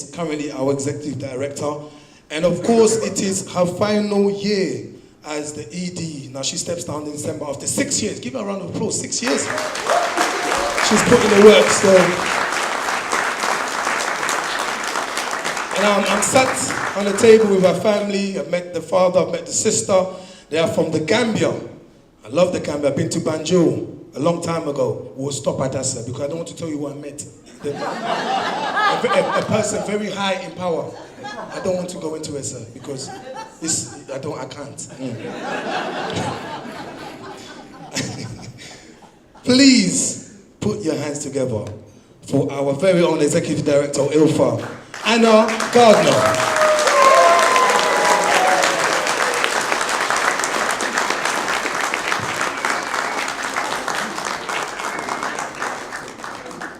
is currently our executive director. And of course, it is her final year as the ED. Now she steps down in December after 6 years. Give her a round of applause, 6 years. She's put in the work still. And I'm sat on the table with her family. I've met the father, I've met the sister. They are from the Gambia. I love the Gambia. I've been to Banjul a long time ago. We'll stop at that, sir, because I don't want to tell you who I met. A person very high in power. I don't want to go into it, sir, because I can't. Please put your hands together for our very own Executive Director of ILFA, Gardner.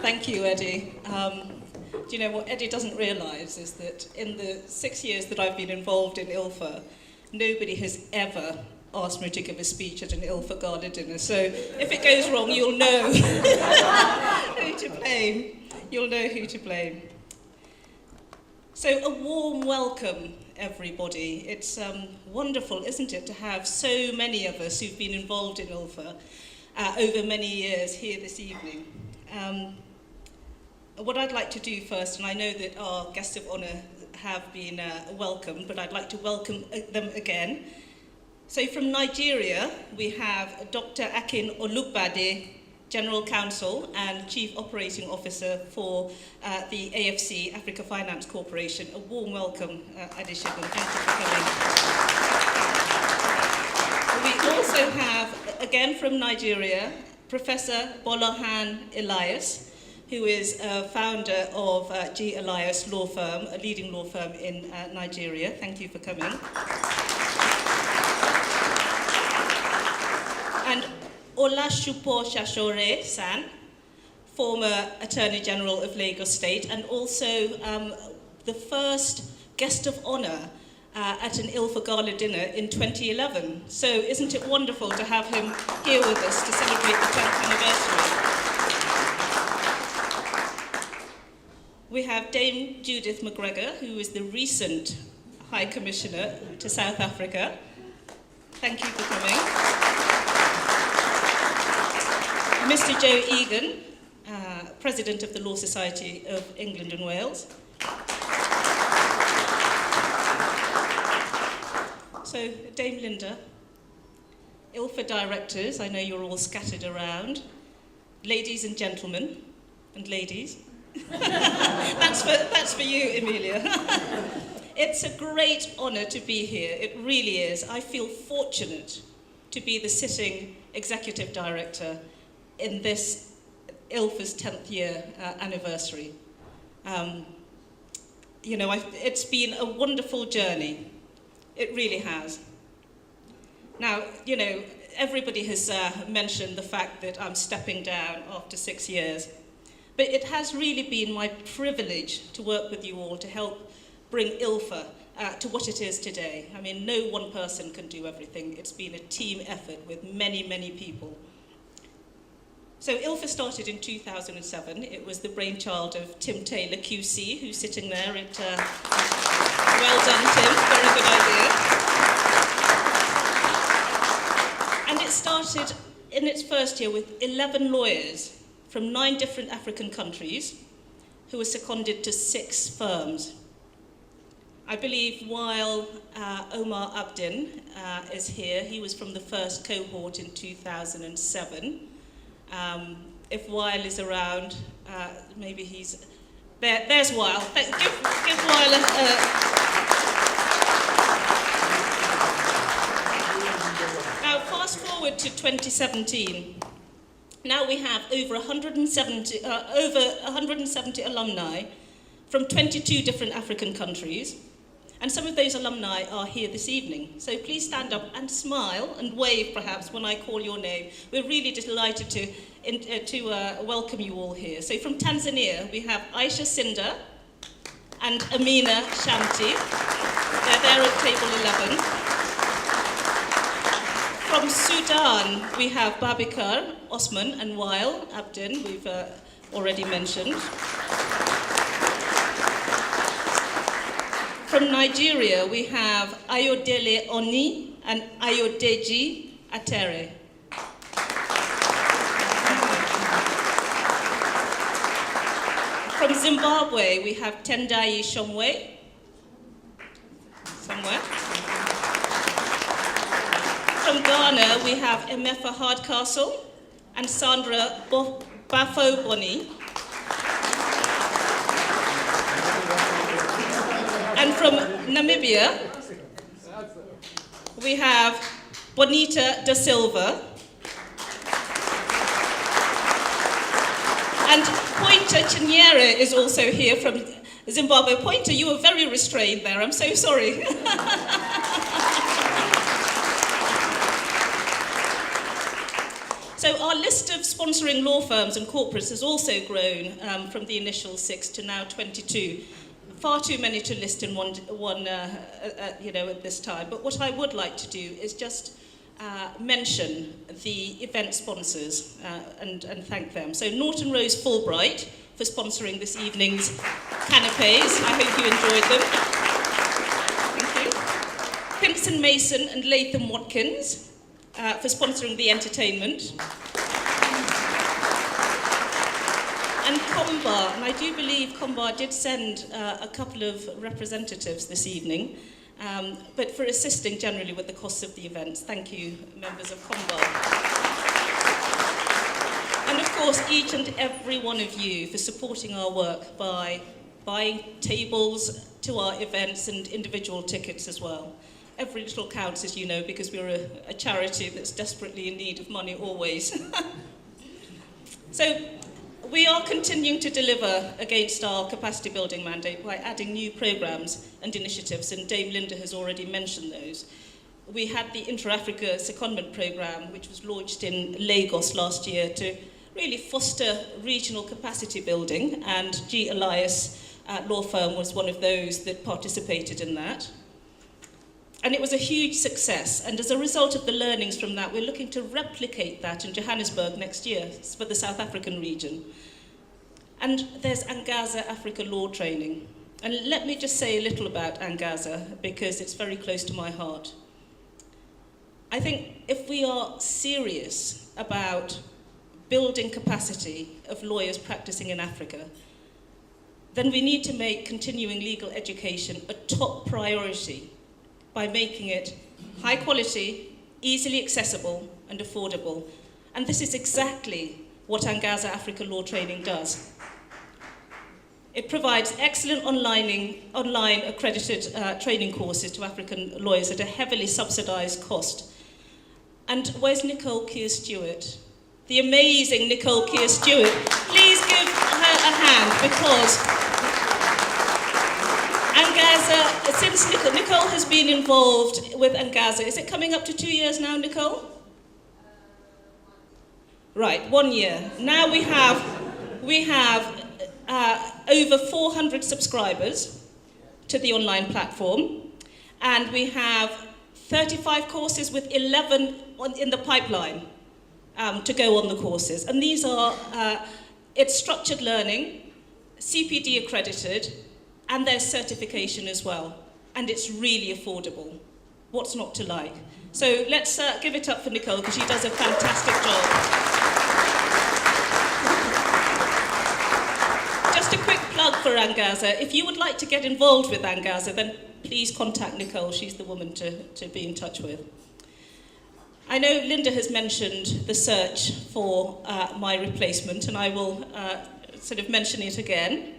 Thank you, Eddie. Do you know what Eddie doesn't realise is that in the 6 years that I've been involved in ILFA, nobody has ever asked me to give a speech at an ILFA Gala dinner. So if it goes wrong, you'll know who to blame. You'll know who to blame. So a warm welcome, everybody. It's wonderful, isn't it, to have so many of us who've been involved in ILFA over many years here this evening. What I'd like to do first, and I know that our guests of honour have been welcomed, but I'd like to welcome them again. So from Nigeria, we have Dr. Akin Olugbade, General Counsel and Chief Operating Officer for the AFC, Africa Finance Corporation. A warm welcome, Adesegun. Thank you for coming. We also have, again from Nigeria, Professor Bolahan Elias, who is founder of G. Elias Law Firm, a leading law firm in Nigeria. Thank you for coming. And Olashupo Shashore San, former Attorney General of Lagos State, and also the first guest of honour at an ILFA Gala dinner in 2011. So isn't it wonderful to have him here with us to celebrate the 10th anniversary? We have Dame Judith McGregor, who is the recent High Commissioner to South Africa. Thank you for coming. Mr. Joe Egan, President of the Law Society of England and Wales. So, Dame Linda, ILFA directors, I know you're all scattered around. Ladies and gentlemen, and ladies. That's for you, Emilia. It's a great honour to be here. It really is. I feel fortunate to be the sitting executive director in this ILFA's 10th year anniversary. It's been a wonderful journey. It really has. Now, everybody has mentioned the fact that I'm stepping down after 6 years. But it has really been my privilege to work with you all to help bring ILFA to what it is today. I mean, no one person can do everything. It's been a team effort with many, many people. So ILFA started in 2007. It was the brainchild of Tim Taylor QC, who's sitting there. Well done, Tim. Very good idea. And it started in its first year with 11 lawyers from 9 different African countries who were seconded to 6 firms. I believe while Omar Abdin is here, he was from the first cohort in 2007. If Weil is around, maybe he's... There's Weil. Give Weil a... Now, fast forward to 2017. Now we have over 170 alumni from 22 different African countries, and some of those alumni are here this evening. So please stand up and smile and wave perhaps when I call your name. We're really delighted to welcome you all here. So from Tanzania we have Aisha Sinda and Amina Shamti. They're there at table 11. From Sudan, we have Babikar, Osman, and Weil Abdin, we've already mentioned. from Nigeria, we have Ayodele Oni and Ayodeji Atere. From Zimbabwe, we have Tendai Shomwe. Somewhere. From Ghana, we have Emefa Hardcastle and Sandra Bafo Boni. And from Namibia, we have Bonita da Silva. And Pointer Chinyere is also here from Zimbabwe. Pointer, you were very restrained there. I'm so sorry. So our list of sponsoring law firms and corporates has also grown from the initial 6 to now 22. Far too many to list in one at this time. But what I would like to do is just mention the event sponsors and thank them. So Norton Rose Fulbright for sponsoring this evening's canapes. I hope you enjoyed them. Thank you. Pimpson Mason and Latham Watkins for sponsoring the entertainment. And Combar, and I do believe Combar did send a couple of representatives this evening, but for assisting generally with the costs of the events. Thank you, members of Combar. And of course, each and every one of you for supporting our work by buying tables to our events and individual tickets as well. Every little counts, as you know, because we're a charity that's desperately in need of money always. So we are continuing to deliver against our capacity building mandate by adding new programmes and initiatives, and Dame Linda has already mentioned those. We had the Inter-Africa Secondment Programme, which was launched in Lagos last year to really foster regional capacity building, and G. Elias Law Firm was one of those that participated in that. And it was a huge success, and as a result of the learnings from that, we're looking to replicate that in Johannesburg next year for the South African region. And there's Angaza Africa Law Training. And let me just say a little about Angaza, because it's very close to my heart. I think if we are serious about building capacity of lawyers practicing in Africa, then we need to make continuing legal education a top priority by making it high quality, easily accessible, and affordable. And this is exactly what Angaza Africa Law Training does. It provides excellent online accredited training courses to African lawyers at a heavily subsidized cost. And where's Nicole Keir-Stewart? The amazing Nicole Keir-Stewart. Please give her a hand, because Angaza, since Nicole has been involved with Angaza, is it coming up to 2 years now, Nicole? Right, 1 year. Now we have over 400 subscribers to the online platform, and we have 35 courses with 11 in the pipeline to go on the courses. And these are, it's structured learning, CPD accredited, and there's certification as well. And it's really affordable. What's not to like? So let's give it up for Nicole, because she does a fantastic job. Just a quick plug for Angaza. If you would like to get involved with Angaza, then please contact Nicole. She's the woman to be in touch with. I know Linda has mentioned the search for my replacement, and I will sort of mention it again.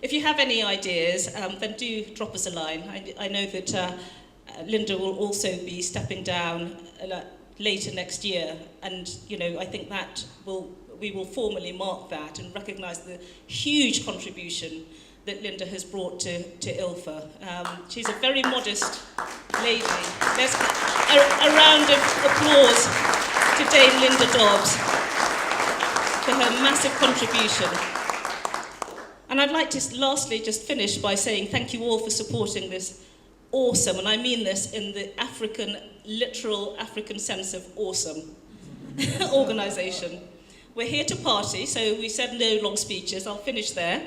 If you have any ideas, then do drop us a line. I know that Linda will also be stepping down later next year, and I think that we will formally mark that and recognise the huge contribution that Linda has brought to ILFA. She's a very modest lady. Let's a round of applause to Dame Linda Dobbs for her massive contribution. And I'd like to lastly just finish by saying thank you all for supporting this awesome, and I mean this in the literal African sense of awesome, organisation. We're here to party, so we said no long speeches. I'll finish there.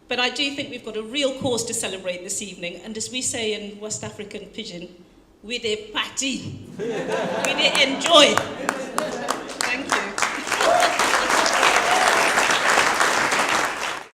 But I do think we've got a real cause to celebrate this evening, and as we say in West African Pidgin, we dey party, we dey enjoy.